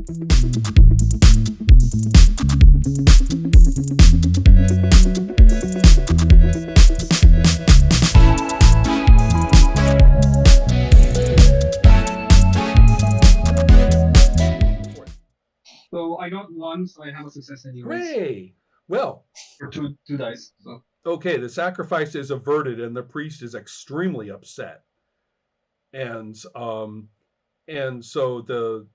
So I got one, so I have a success anyways. Hooray! Well, For two dice. So okay, the sacrifice is averted, and the priest is extremely upset, and so the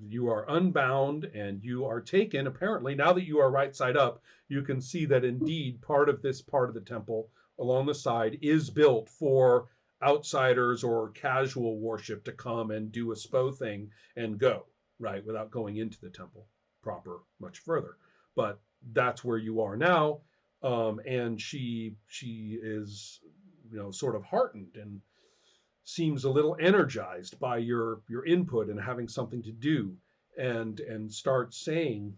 you are unbound and you are taken. Apparently, now that you are right side up, you can see that indeed part of this part of the temple along the side is built for outsiders or casual worship to come and do a spo thing and go, right, without going into the temple proper much further. But that's where you are now. And she is, sort of heartened and seems a little energized by your input and having something to do, and starts saying,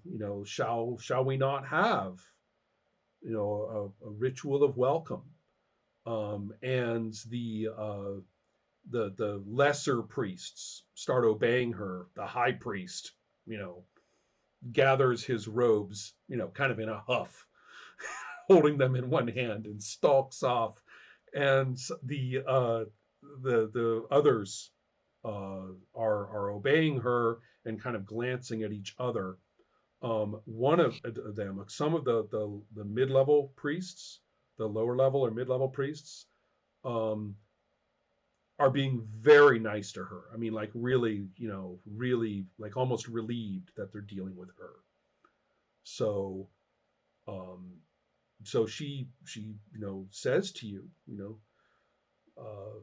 shall we not have, a ritual of welcome. And the lesser priests start obeying her. The high priest, you know gathers his robes, kind of in a huff, holding them in one hand, and stalks off. And the others are obeying her and kind of glancing at each other. One of them, some of the mid level priests, the lower level or mid level priests, um, are being very nice to her. I mean, like really, really, like almost relieved that they're dealing with her. So, um, so she says to you, uh,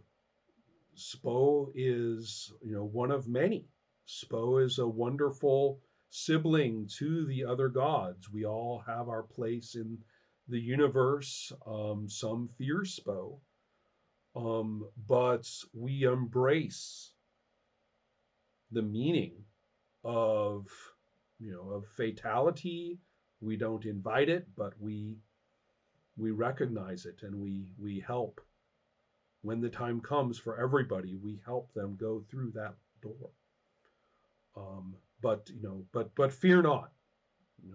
Spo is, one of many. Spo is a wonderful sibling to the other gods. We all have our place in the universe. Some fear Spo, but we embrace the meaning of, of fatality. We don't invite it, but we recognize it, and we help. When the time comes for everybody, we help them go through that door. But fear not.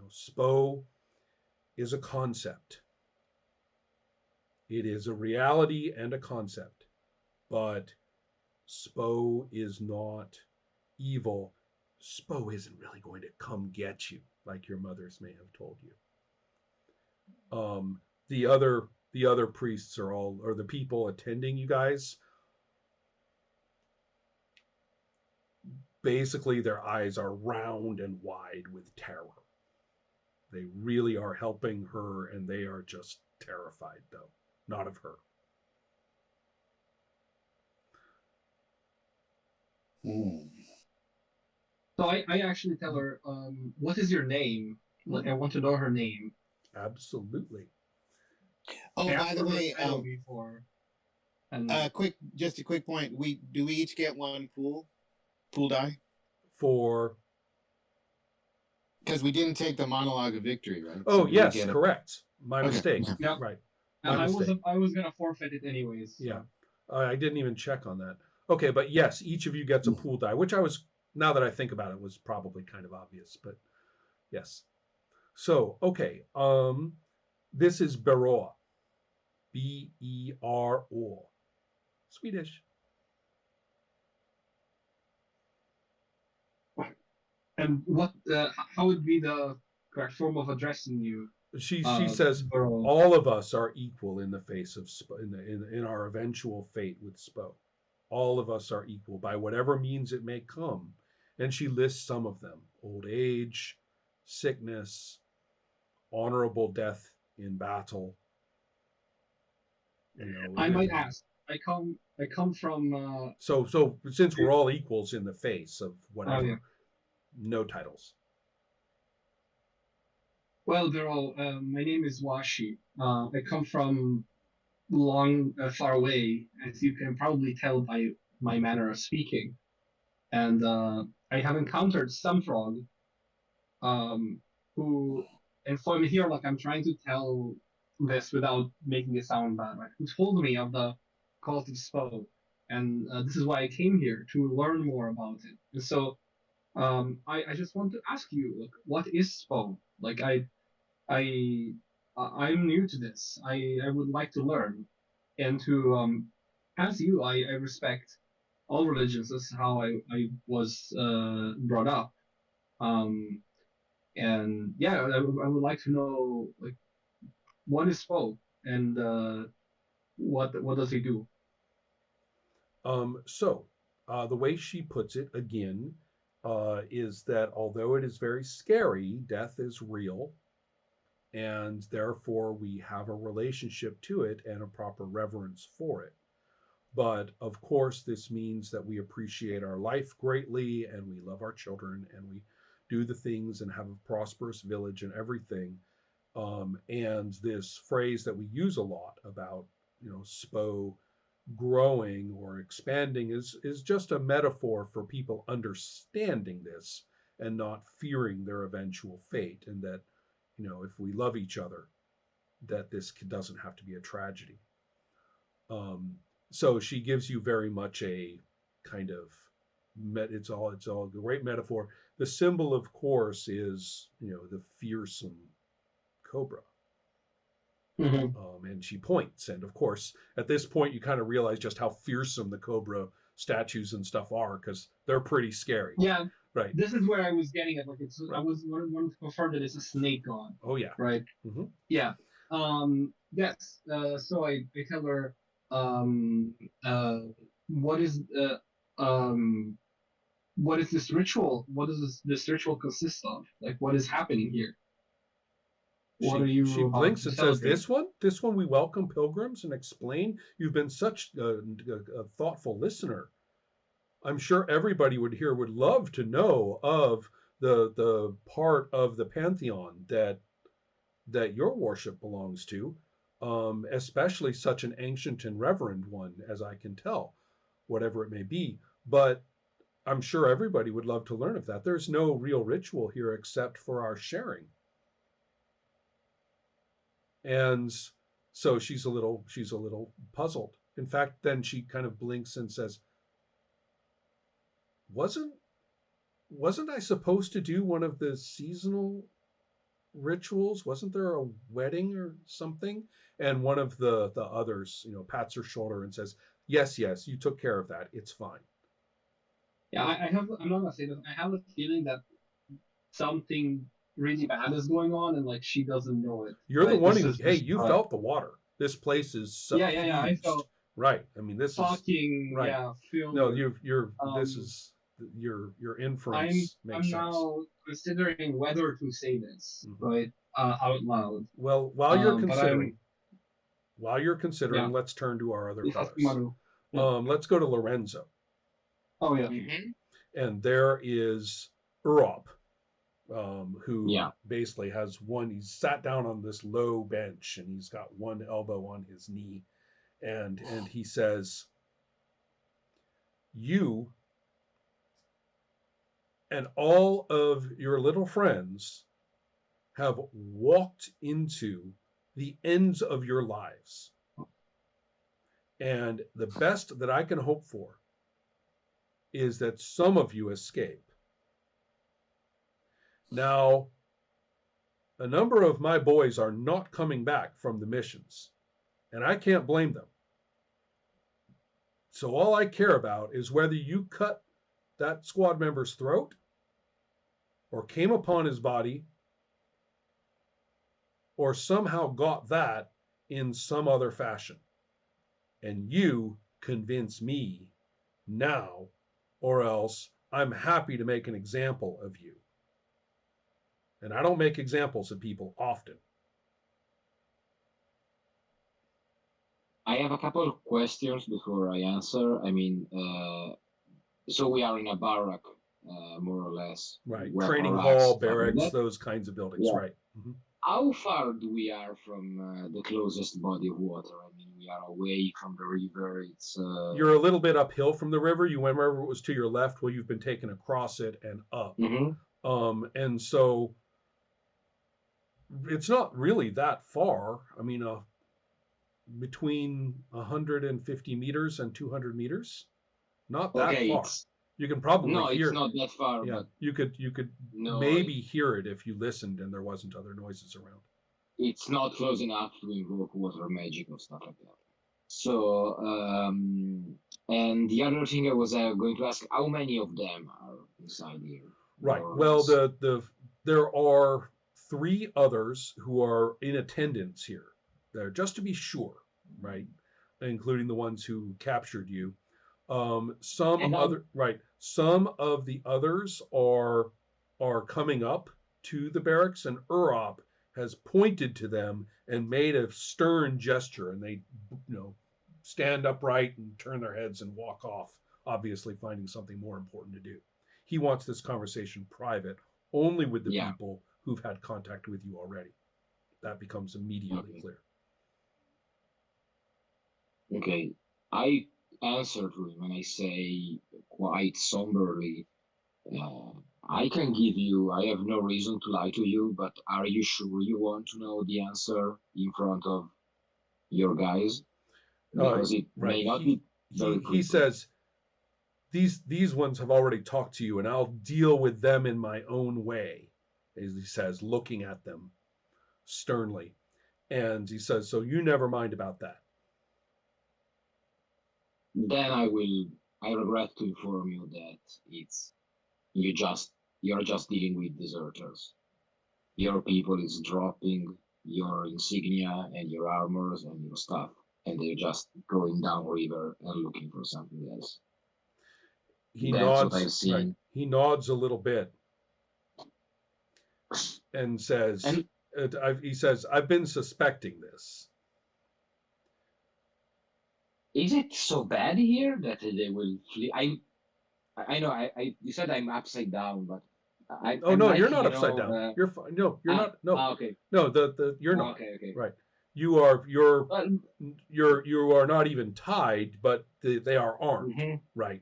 Spo is a concept. It is a reality and a concept, but Spo is not evil. Spo isn't really going to come get you like your mothers may have told you. The other priests are all, or the people attending you guys, basically their eyes are round and wide with terror. They really are helping her, and they are just terrified, though, not of her. Mm. so I actually tell her, what is your name? Like I want to know her name. Absolutely. Oh, I by asked the her her way, title before, and just a quick point. We each get one pool die? For Because we didn't take the monologue of victory, right? oh So do we yes, get correct. My Okay. mistake. yeah, Right. and My mistake. I was gonna forfeit it anyways. So. Yeah. I didn't even check on that. Okay, but yes, each of you gets a pool die, which I was, now that I think about it, was probably kind of obvious, but yes. So, okay. This is Beroa. Bero. Swedish. And what? How would be the correct form of addressing you? She says Burrow? all of us are equal in the face of Spo, in our eventual fate with Spo. All of us are equal by whatever means it may come, and she lists some of them: old age, sickness, honorable death in battle. I might ask. I come from. So since we're all equals in the face of whatever, Yeah. no titles. Well, Burrow, my name is Washi. I come from far away, as you can probably tell by my manner of speaking. And I have encountered some frog, who informed me here, like I'm trying to tell this without making it sound bad, right? Who told me of the cult of Spo, and this is why I came here to learn more about it. And so I just want to ask you, like, what is SPO? Like, I I'm new to this. I would like to learn, and to as you, I respect all religions. That's how I was brought up. Um, and yeah, I would like to know, like, what is SPO, and what does he do? So, the way she puts it again is that although it is very scary, death is real, and therefore we have a relationship to it and a proper reverence for it. But of course, this means that we appreciate our life greatly and we love our children and we do the things and have a prosperous village and everything. And this phrase that we use a lot about, SPO growing or expanding is just a metaphor for people understanding this and not fearing their eventual fate, and that, if we love each other, that this doesn't have to be a tragedy. Um, so she gives you very much a kind of it's all a great metaphor. The symbol, of course, is the fearsome cobra. Mm-hmm. And she points, and of course, at this point, you kind of realize just how fearsome the cobra statues and stuff are because they're pretty scary, Yeah, right? this is where I was getting at. Like, it's I Right. was wanting to confirm that it's a snake god, Oh yeah. right? Hmm. Yeah. Yes. So I tell her, um, uh, what is um, what is this ritual? What does this ritual consist of? Like, what is happening here? What are She you about blinks to and says, celebrate? "This one we welcome pilgrims and explain. You've been such a thoughtful listener. I'm sure everybody would love to know of the part of the pantheon that your worship belongs to, especially such an ancient and reverend one as I can tell, whatever it may be. But I'm sure everybody would love to learn of that. There's no real ritual here except for our sharing." And so she's a little puzzled. In fact, then she kind of blinks and says, "Wasn't wasn't I supposed to do one of the seasonal rituals? Wasn't there a wedding or something?" And one of the others, pats her shoulder and says, "Yes, yes, you took care of that. It's fine." Yeah, I have. I'm not gonna say this. I have a feeling that something really bad is going on, and like she doesn't know it. You're the Right? one This who, is hey, this. you felt the water. This place is Yeah. I suffused. felt Right. I mean, this is fucking right. yeah. Feel No, good. this Um, is your I'm inference makes I'm sense. now considering whether to say this, Mhm. right, out loud. Well, But I'm while you're considering, yeah. let's turn to our other If fellows. Maru. Yeah. Let's go to Lorenzo, Oh yeah. Mm-hmm. and there is Urop, who Yeah. basically has one. He's sat down on this low bench, and he's got one elbow on his knee, and he says, "You and all of your little friends have walked into the ends of your lives. And the best that I can hope for is that some of you escape. Now, a number of my boys are not coming back from the missions, and I can't blame them. So all I care about is whether you cut that squad member's throat or came upon his body or somehow got that in some other fashion. And you convince me now, or else I'm happy to make an example of you. And I don't make examples of people often." I have a couple of questions before I answer. I mean, so we are in a barrack, more or less. Right. We have Training racks, hall, stuff like barracks, that. those kinds of buildings. Yeah. Right. Mhm. How far do we are from the closest body of water? I mean, we are away from the river. It's You're a little bit uphill from the river. You remember it was to your left. Well, you've been taken across it and up. mhm. And so it's not really that far. I mean, between 150 meters and 200 meters, not that Okay. far. You can probably No, hear. it's not that far, Yeah, but you could no, maybe hear it if you listened and there wasn't other noises around. it's not close enough to invoke water magic or stuff like that. So, and the other thing I was going to ask, how many of them are inside here? Right. More or Well, less? there are 3 others who are in attendance here. They're just to be sure, right? Including the ones who captured you. Some And other right. Some of the others are coming up to the barracks, and Urop has pointed to them and made a stern gesture, and they, stand upright and turn their heads and walk off, obviously finding something more important to do. He wants this conversation private, only with the Yeah. people who've had contact with you already. That becomes immediately Okay. clear. Okay, I answer to him and I say quite somberly, I can give you, I have no reason to lie to you, but are you sure you want to know the answer in front of your guys? Because it Right. may not be very He creepy. says these ones have already talked to you, and I'll deal with them in my own way, as he says, looking at them sternly. And he says, so you never mind about that. Then I regret to inform you that it's, you're just dealing with deserters. Your people is dropping your insignia and your armors and your stuff, and they're just going downriver and looking for something else. He That's what nods. I've seen. Right. He nods a little bit and says, And he says, I've been suspecting this. is it so bad here that they will flee? I know. You said I'm upside down, but Oh I'm no, like, you're not upside down. You're fine. No, you're not. No, okay. no. You're not. Okay. Right. You're Well, you are not even tied, but they are armed. mhm. Right.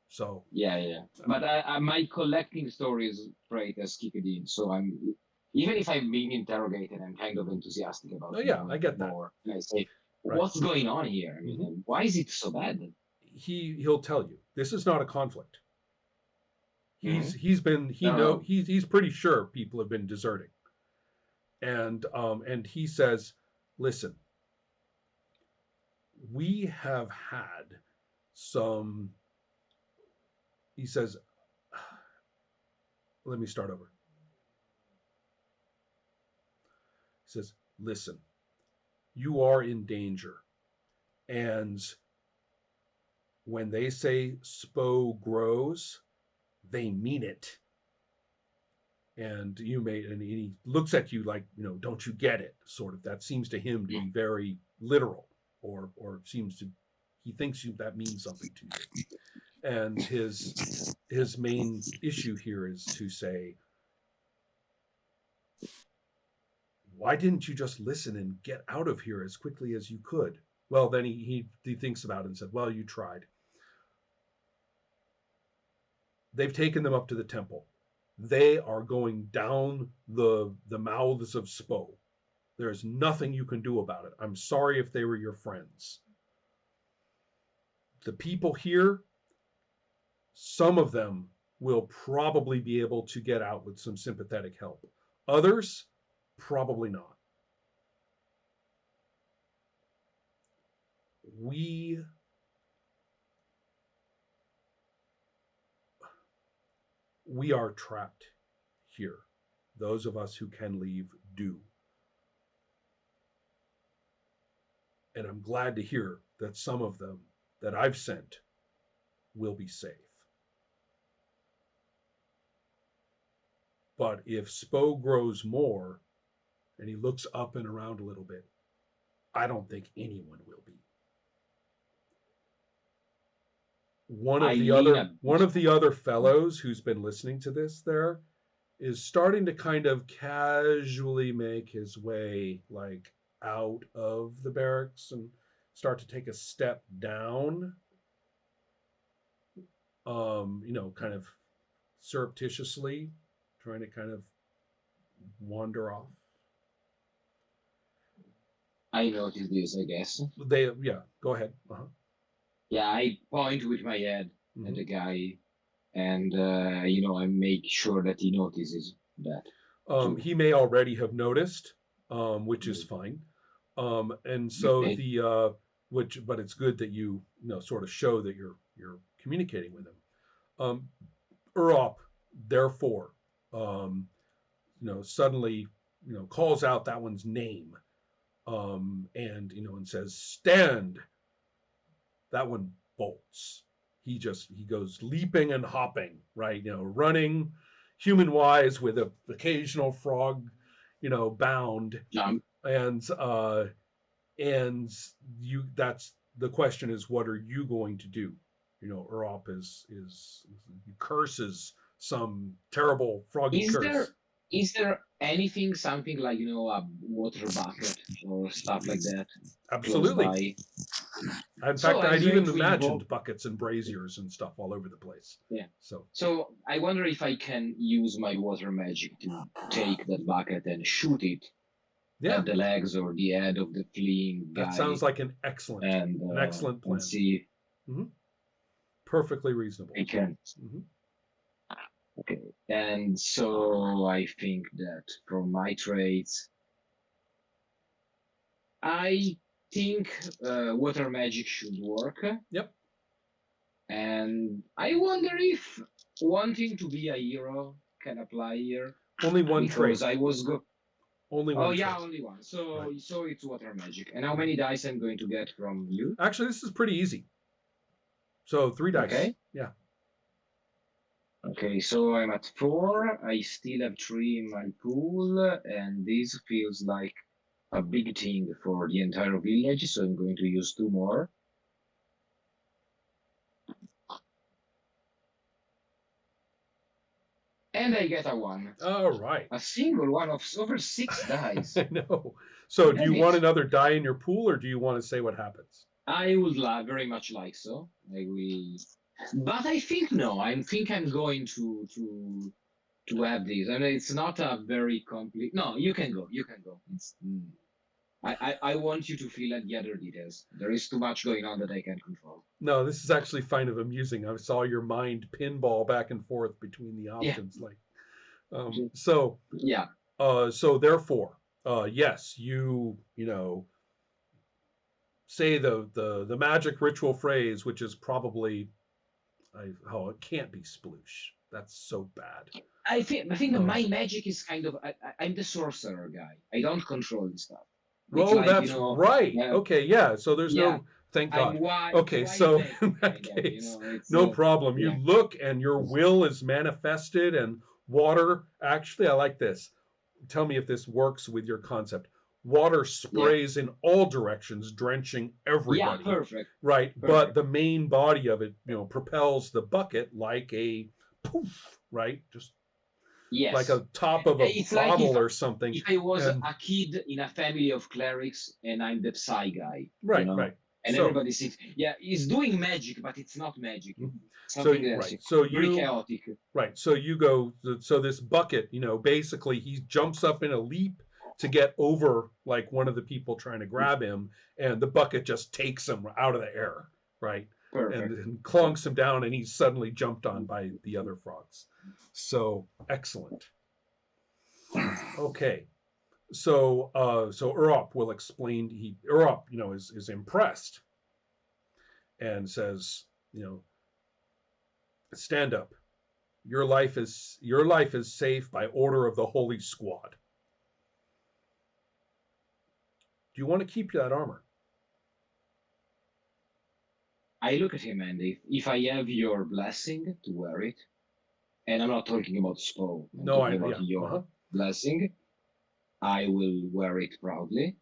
So Yeah. But my collecting stories trait has kicked in, so I'm, even if I'm being interrogated, I'm kind of enthusiastic about. Oh, yeah, knowing I get that. more. And I say, Right. what's going on here? I mean, why is it so bad? he'll tell you this is not a conflict. Mhm. He's pretty sure people have been deserting, and he says, listen, we have had some. He says, let me start over. He says, listen, you are in danger, and when they say Spo grows, they mean it. And he looks at you like, don't you get it? Sort of. That seems to him to be very literal, or he thinks that means something to you. And his main issue here is to say, why didn't you just listen and get out of here as quickly as you could? Well, then he thinks about it and said, well, you tried. They've taken them up to the temple. They are going down the mouths of Spo. There's nothing you can do about it. I'm sorry if they were your friends. The people here, some of them will probably be able to get out with some sympathetic help. Others, probably not. We are trapped here. Those of us who can leave do. And I'm glad to hear that some of them that I've sent will be safe. But if Spo grows more, and he looks up and around a little bit, I don't think anyone will be. One of the other fellows who's been listening to this there is starting to kind of casually make his way like out of the barracks and start to take a step down, kind of surreptitiously trying to kind of wander off. I noticed this, I guess. Go ahead. Yeah, I point with my head at the guy and I make sure that he notices that. He may already have noticed, which is fine. And so Okay. but it's good that you sort of show that you're communicating with him. Urop, therefore, suddenly, calls out that one's name, and says, "Stand." That one bolts. He goes leaping and hopping, right? Running human wise with an occasional frog, bound. Jump. And that's the question is, what are you going to do? Urop he curses some terrible froggy curse. Is there anything, something like a water bucket or stuff like that? Absolutely. In So fact, I'm I'd going even to imagined invoke- buckets and braziers and stuff all over the place. Yeah. So I wonder if I can use my water magic to take that bucket and shoot it yeah, at the legs or the head of the fleeing guy. that sounds like an excellent plan. And see Perfectly reasonable. if I can. Mhm. Okay. And so I think that from my traits, I think water magic should work. Yep. And I wonder if wanting to be a hero can apply here. Only one Because trait. I was Only one. Oh yeah, trait. only one. So Right. so it's water magic. And how many dice I'm going to get from you? Actually, this is pretty easy. So 3 dice. Okay. Yeah. Okay, so I'm at 4. I still have 3 in my pool, and this feels like a big thing for the entire village, so I'm going to use 2 more. And I get a 1. All right. A single one of over 6 dice. I know. So do you Damn want it. another die in your pool, or do you want to say what happens? I would very much like so. I will, but I think no. I think I'm going to have this, and it's not a very complete. No, you can go. You can go. I want you to feel at the other details. There is too much going on that I can't control. No, this is actually kind of amusing. I saw your mind pinball back and forth between the options. So Yeah. So therefore, yes, you say the magic ritual phrase, which is probably, it can't be sploosh. That's so bad. I think that my magic is kind of. I'm the sorcerer guy. I don't control this stuff. It's Oh, like, that's right. Okay, yeah. So there's Yeah. no. Thank I'm God. wide. Okay, so vague in that kind of, case, it's, no problem. You yeah. look and your will is manifested, and water. Actually, I like this. Tell me if this works with your concept. Water sprays in all directions, drenching everybody. Yeah, perfect. Right, but Perfect. the main body of it, propels the bucket like a poof, right? Just Yes. like a top of a It's like bottle or something. If I was and- a kid in a family of clerics and I'm the Psy guy, Right, know? right. and So- everybody thinks, yeah, he's doing magic, but it's not magic. Mhm. Something So else. right, so Very you chaotic. right, so you go. So this bucket, basically he jumps up in a leap to get over like one of the people trying to grab him, and the bucket just takes him out of the air, right? Perfect. And clonks him down, and he's suddenly jumped on by the other frogs. So excellent. Okay, so Urop will explain. Urop, is impressed, and says, stand up. Your life is safe by order of the Holy Squad. Do you want to keep that armor? I look at him, and if I have your blessing to wear it, and I'm not talking about Spo, I'm No, talking about your uh-huh. blessing, I will wear it proudly.